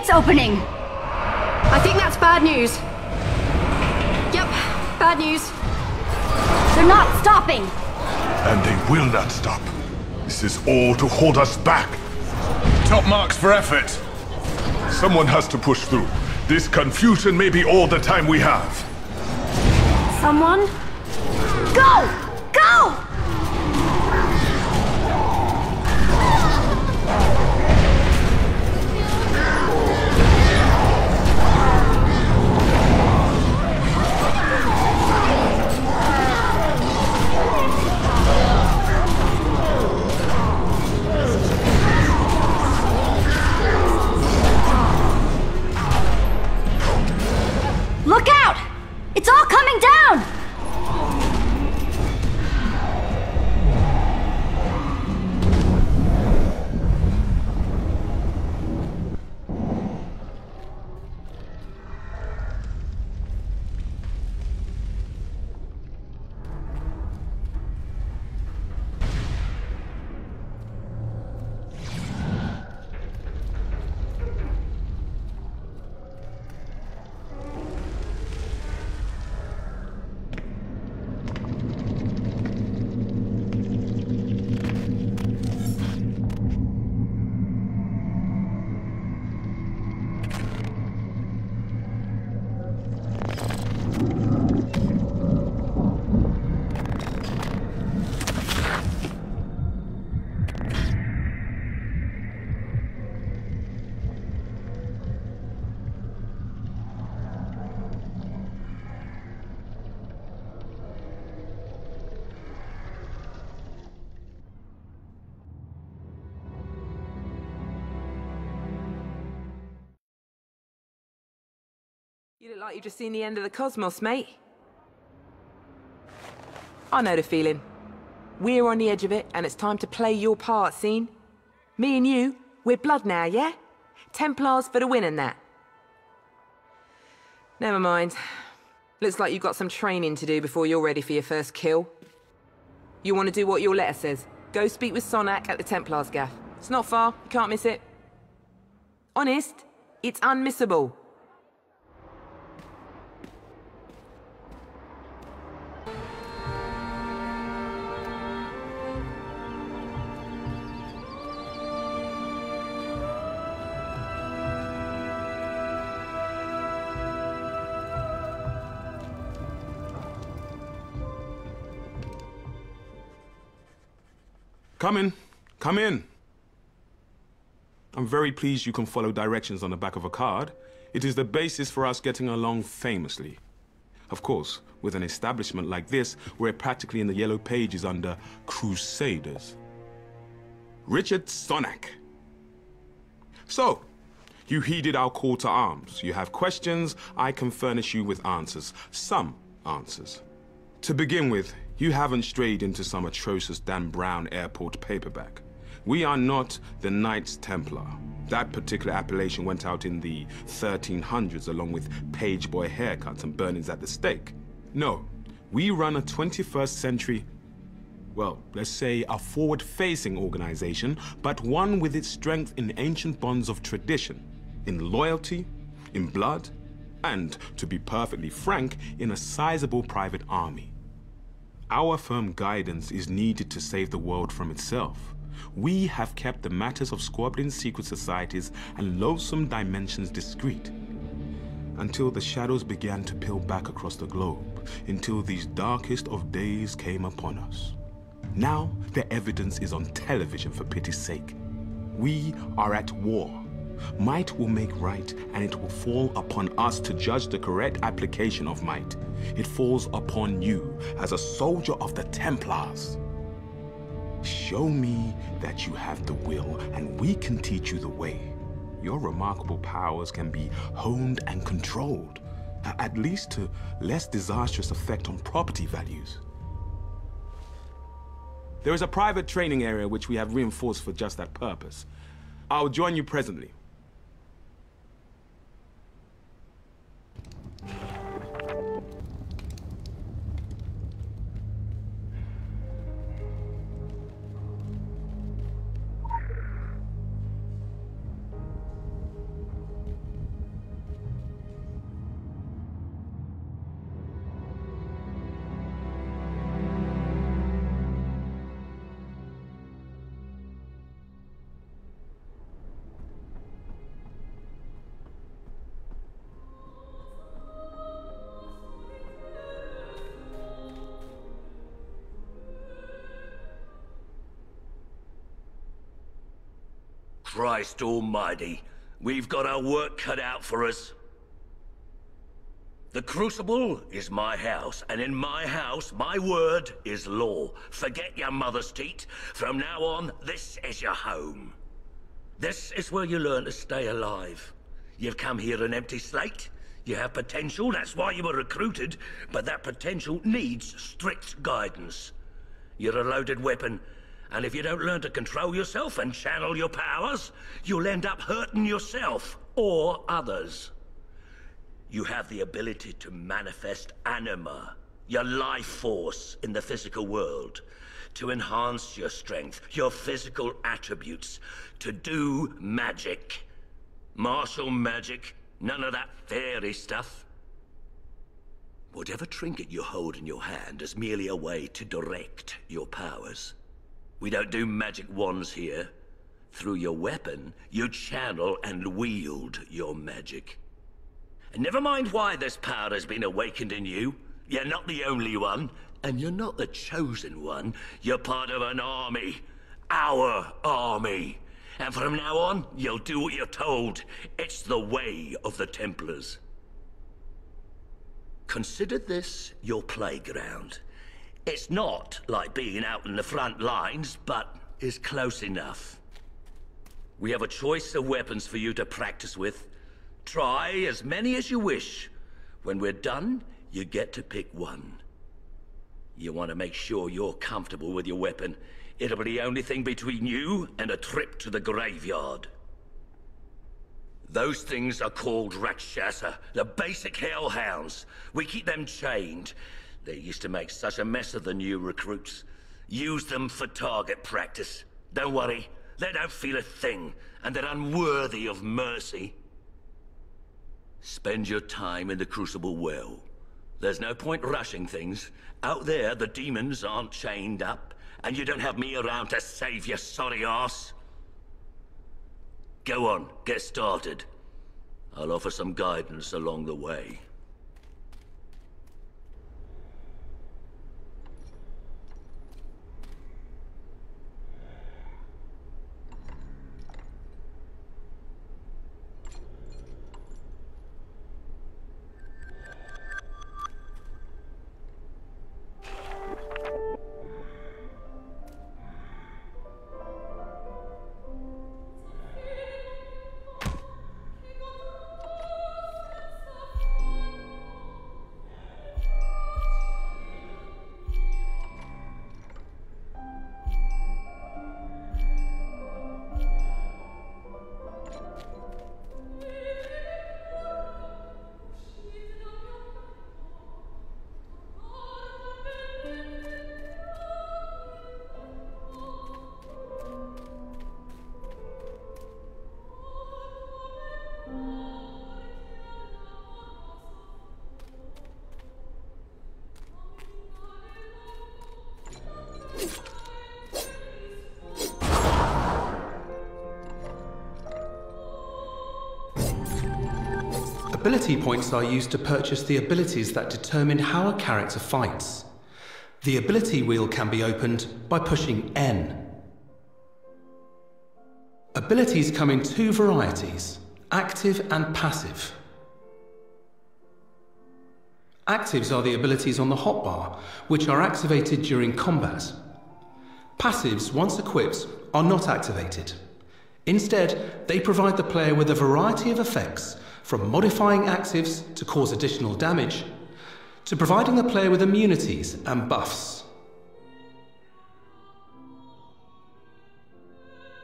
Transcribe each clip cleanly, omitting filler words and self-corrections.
gates opening! I think that's bad news. Yep, bad news. They're not stopping! And they will not stop. This is all to hold us back. Top marks for effort. Someone has to push through. This confusion may be all the time we have. Someone? Go! Go! Look out! It's all coming down! You look like you've just seen the end of the cosmos, mate. I know the feeling. We're on the edge of it, and it's time to play your part, scene. Me and you, we're blood now, yeah? Templars for the win and that. Never mind. Looks like you've got some training to do before you're ready for your first kill. You want to do what your letter says. Go speak with Sonak at the Templars gaff. It's not far, you can't miss it. Honest, it's unmissable. Come in. Come in. I'm very pleased you can follow directions on the back of a card. It is the basis for us getting along famously. Of course, with an establishment like this, we're practically in the yellow pages under Crusaders. Richard Sonak. So, you heeded our call to arms. You have questions, I can furnish you with answers. Some answers. To begin with, you haven't strayed into some atrocious Dan Brown airport paperback. We are not the Knights Templar. That particular appellation went out in the 1300s along with page boy haircuts and burnings at the stake. No, we run a 21st century, well, let's say a forward-facing organization, but one with its strength in ancient bonds of tradition, in loyalty, in blood, and, to be perfectly frank, in a sizable private army. Our firm guidance is needed to save the world from itself. We have kept the matters of squabbling secret societies and loathsome dimensions discreet, until the shadows began to peel back across the globe, until these darkest of days came upon us. Now the evidence is on television, for pity's sake. We are at war. Might will make right, and it will fall upon us to judge the correct application of might. It falls upon you as a soldier of the Templars. Show me that you have the will, and we can teach you the way. Your remarkable powers can be honed and controlled, at least to less disastrous effect on property values. There is a private training area which we have reinforced for just that purpose. I'll join you presently. Christ almighty. We've got our work cut out for us. The Crucible is my house, and in my house, my word is law. Forget your mother's teat. From now on, this is your home. This is where you learn to stay alive. You've come here an empty slate. You have potential, that's why you were recruited, but that potential needs strict guidance. You're a loaded weapon, and if you don't learn to control yourself and channel your powers, you'll end up hurting yourself or others. You have the ability to manifest anima, your life force in the physical world, to enhance your strength, your physical attributes, to do magic. Martial magic, none of that fairy stuff. Whatever trinket you hold in your hand is merely a way to direct your powers. We don't do magic wands here. Through your weapon, you channel and wield your magic. And never mind why this power has been awakened in you. You're not the only one, and you're not the chosen one. You're part of an army. Our army. And from now on, you'll do what you're told. It's the way of the Templars. Consider this your playground. It's not like being out in the front lines, but is close enough. We have a choice of weapons for you to practice with. Try as many as you wish. When we're done, you get to pick one. You want to make sure you're comfortable with your weapon. It'll be the only thing between you and a trip to the graveyard. Those things are called Rakshasa, the basic hellhounds. We keep them chained. They used to make such a mess of the new recruits. Use them for target practice. Don't worry, they don't feel a thing, and they're unworthy of mercy. Spend your time in the Crucible well. There's no point rushing things. Out there, the demons aren't chained up, and you don't have me around to save your sorry ass. Go on, get started. I'll offer some guidance along the way. Ability points are used to purchase the abilities that determine how a character fights. The ability wheel can be opened by pushing N. Abilities come in two varieties, active and passive. Actives are the abilities on the hotbar, which are activated during combat. Passives, once equipped, are not activated. Instead, they provide the player with a variety of effects, from modifying actives to cause additional damage, to providing the player with immunities and buffs.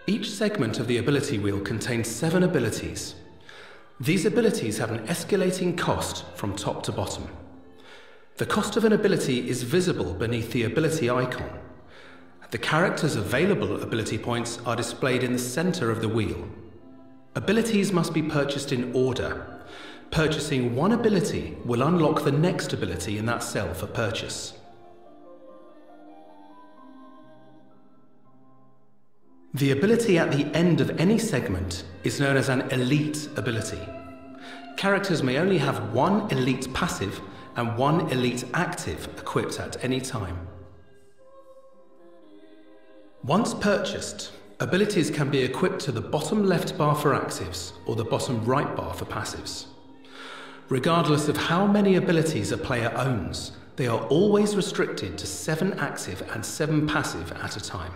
Each segment of the ability wheel contains 7 abilities. These abilities have an escalating cost from top to bottom. The cost of an ability is visible beneath the ability icon. The character's available ability points are displayed in the center of the wheel. Abilities must be purchased in order. Purchasing one ability will unlock the next ability in that cell for purchase. The ability at the end of any segment is known as an elite ability. Characters may only have one elite passive and one elite active equipped at any time. Once purchased, Abilities can be equipped to the bottom left bar for actives or the bottom right bar for passives. Regardless of how many abilities a player owns, they are always restricted to 7 active and 7 passive at a time.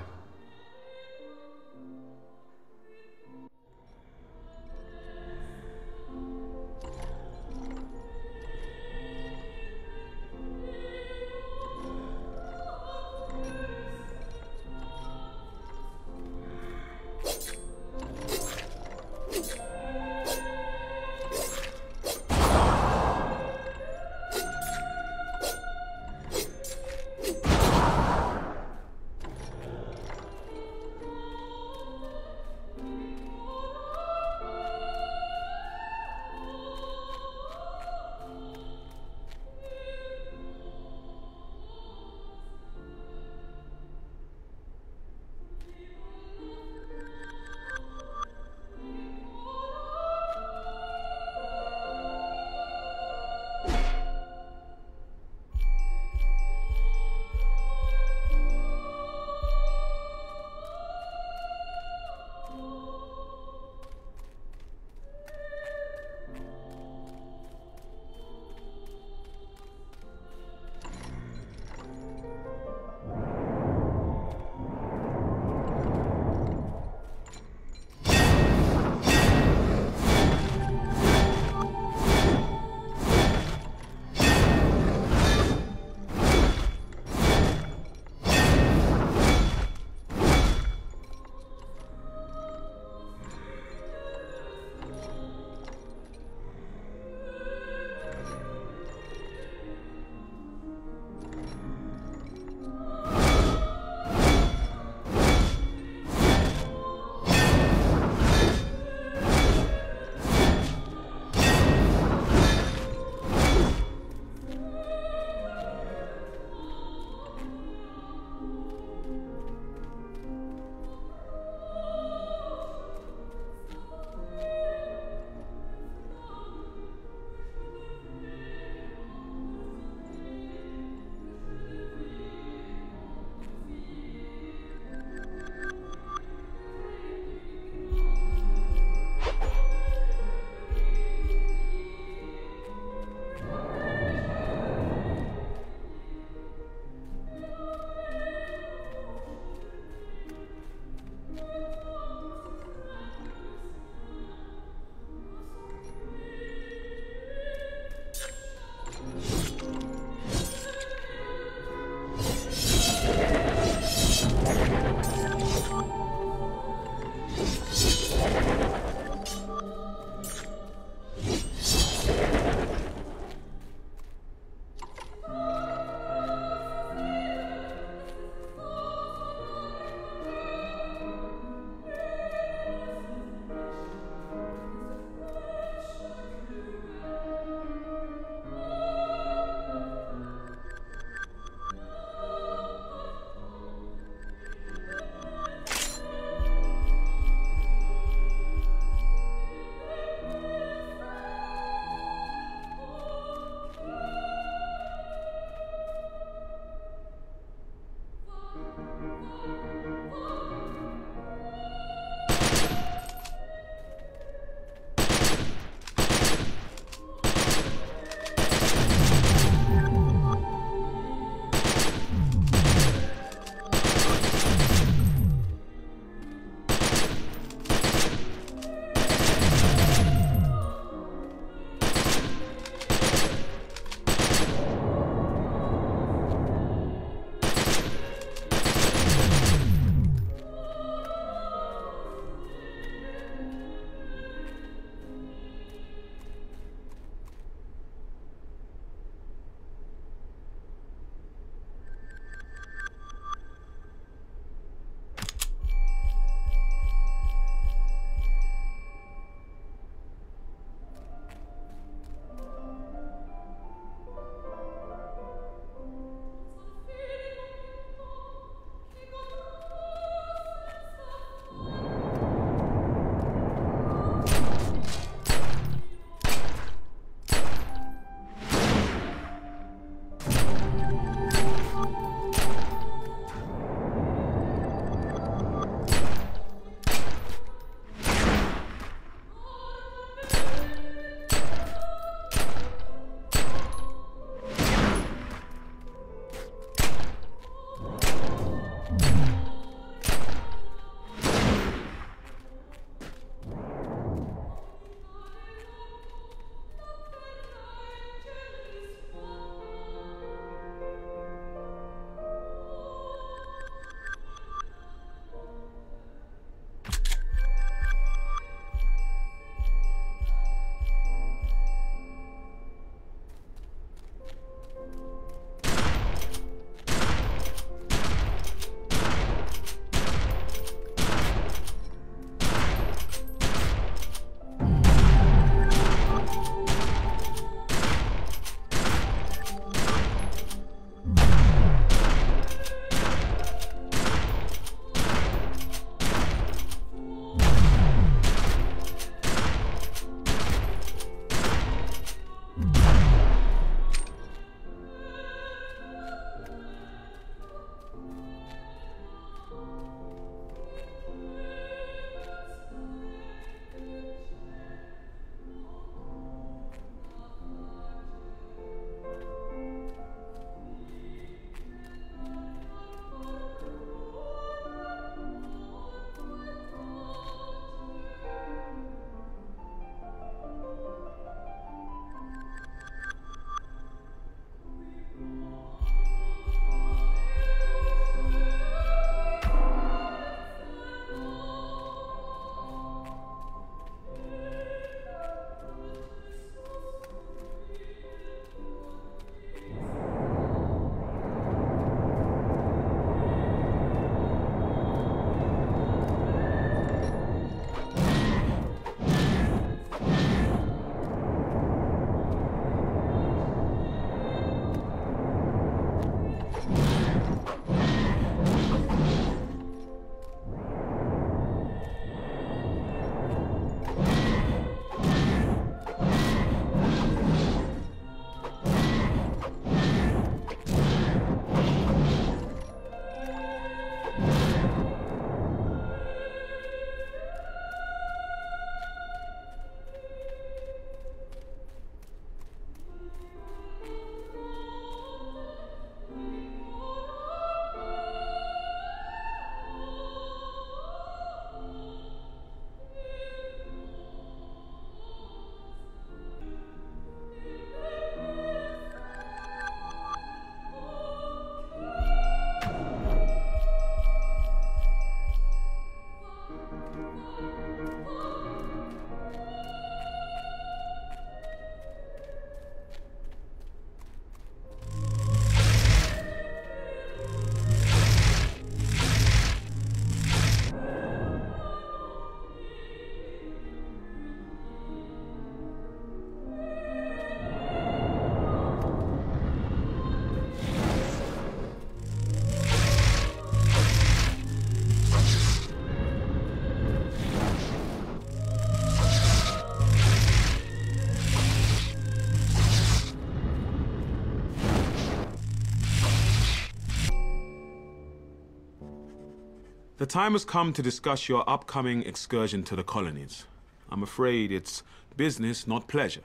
The time has come to discuss your upcoming excursion to the colonies. I'm afraid it's business, not pleasure.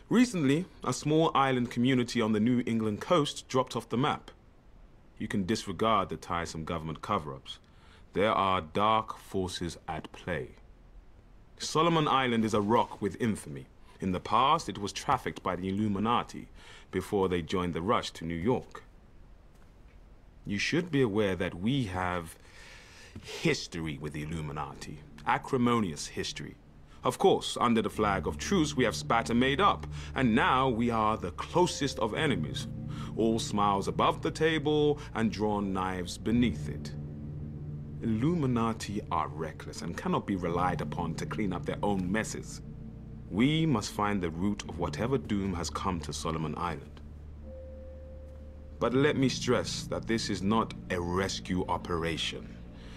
Recently, a small island community on the New England coast dropped off the map. You can disregard the tiresome government cover-ups. There are dark forces at play. Solomon Island is a rock with infamy. In the past, it was trafficked by the Illuminati before they joined the rush to New York. You should be aware that we have history with the Illuminati. Acrimonious history. Of course, under the flag of truce, we have spat and made up. And now we are the closest of enemies. All smiles above the table and drawn knives beneath it. Illuminati are reckless and cannot be relied upon to clean up their own messes. We must find the root of whatever doom has come to Solomon Island. But let me stress that this is not a rescue operation.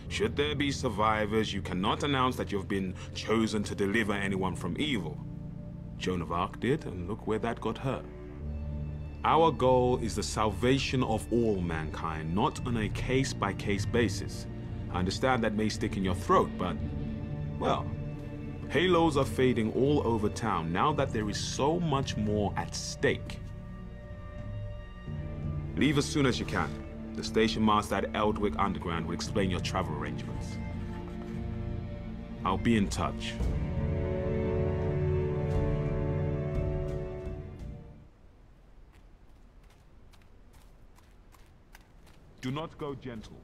Should there be survivors, you cannot announce that you've been chosen to deliver anyone from evil. Joan of Arc did, and look where that got her. Our goal is the salvation of all mankind, not on a case-by-case basis. I understand that may stick in your throat, but, well, halos are fading all over town now that there is so much more at stake. Leave as soon as you can. The station master at Eldwick Underground will explain your travel arrangements. I'll be in touch. Do not go gentle.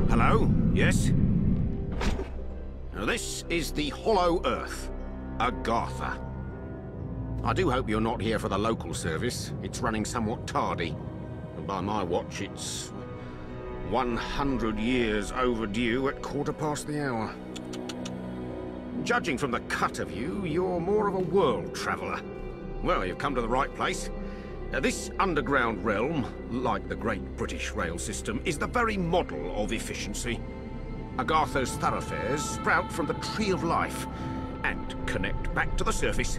Hello? Yes? Now this is the Hollow Earth, Agartha. I do hope you're not here for the local service. It's running somewhat tardy. And by my watch, it's 100 years overdue at 1/4 the hour. Judging from the cut of you, you're more of a world traveller. Well, you've come to the right place. This underground realm, like the great British rail system, is the very model of efficiency. Agartha's thoroughfares sprout from the Tree of Life and connect back to the surface.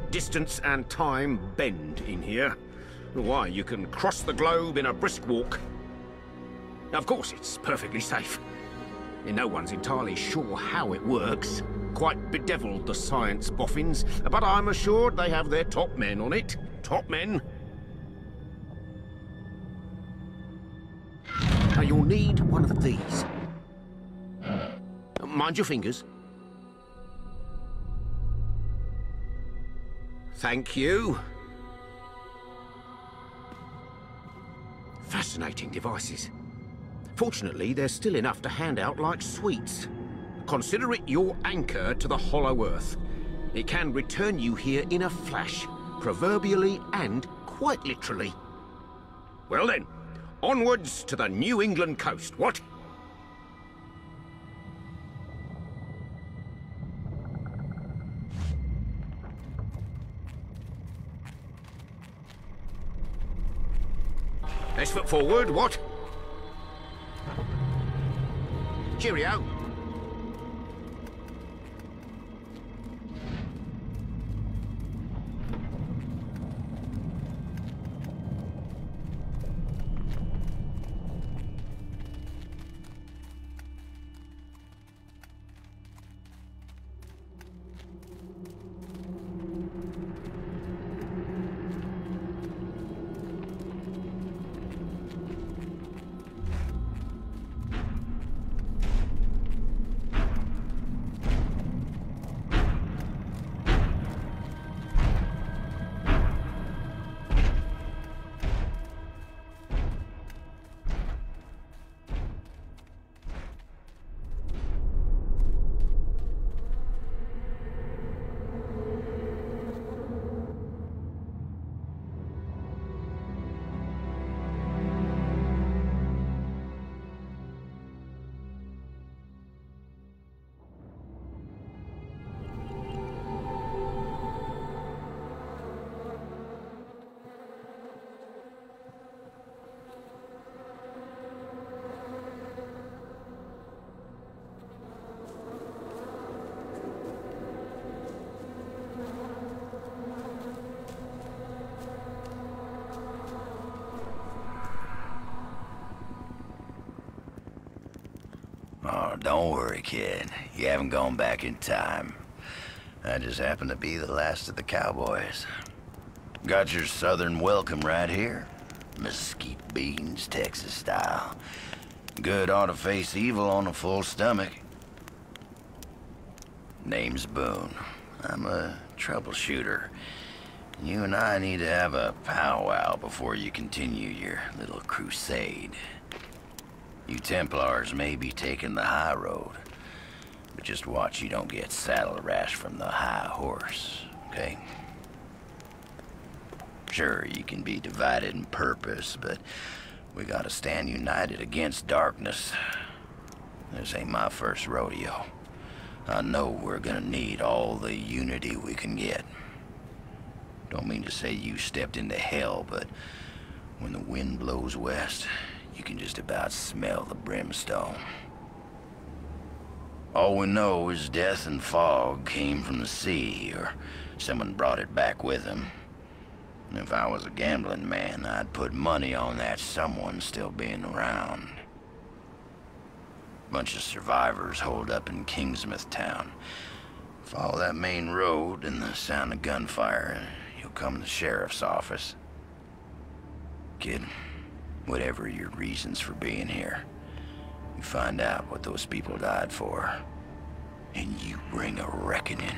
Distance and time bend in here. Why, you can cross the globe in a brisk walk. Of course, it's perfectly safe. No one's entirely sure how it works. Quite bedeviled, the science boffins, but I'm assured they have their top men on it. Top men. Now you'll need one of these. Mind your fingers. Thank you. Fascinating devices. Fortunately, there's still enough to hand out like sweets. Consider it your anchor to the Hollow Earth. It can return you here in a flash, proverbially and quite literally. Well then, onwards to the New England coast, what? Best foot forward, what? Cheerio. Oh, don't worry, kid. You haven't gone back in time. I just happen to be the last of the cowboys. Got your southern welcome right here. Mesquite beans, Texas style. Good ought to face evil on a full stomach. Name's Boone. I'm a troubleshooter. You and I need to have a powwow before you continue your little crusade. You Templars may be taking the high road, but just watch you don't get saddle rash from the high horse, okay? Sure, you can be divided in purpose, but we gotta stand united against darkness. This ain't my first rodeo. I know we're gonna need all the unity we can get. Don't mean to say you stepped into hell, but when the wind blows west, you can just about smell the brimstone. All we know is death and fog came from the sea, or someone brought it back with them. And if I was a gambling man, I'd put money on that someone still being around. Bunch of survivors holed up in Kingsmouth town. Follow that main road and the sound of gunfire, and you'll come to the sheriff's office. Kid, whatever your reasons for being here, you find out what those people died for, and you bring a reckoning.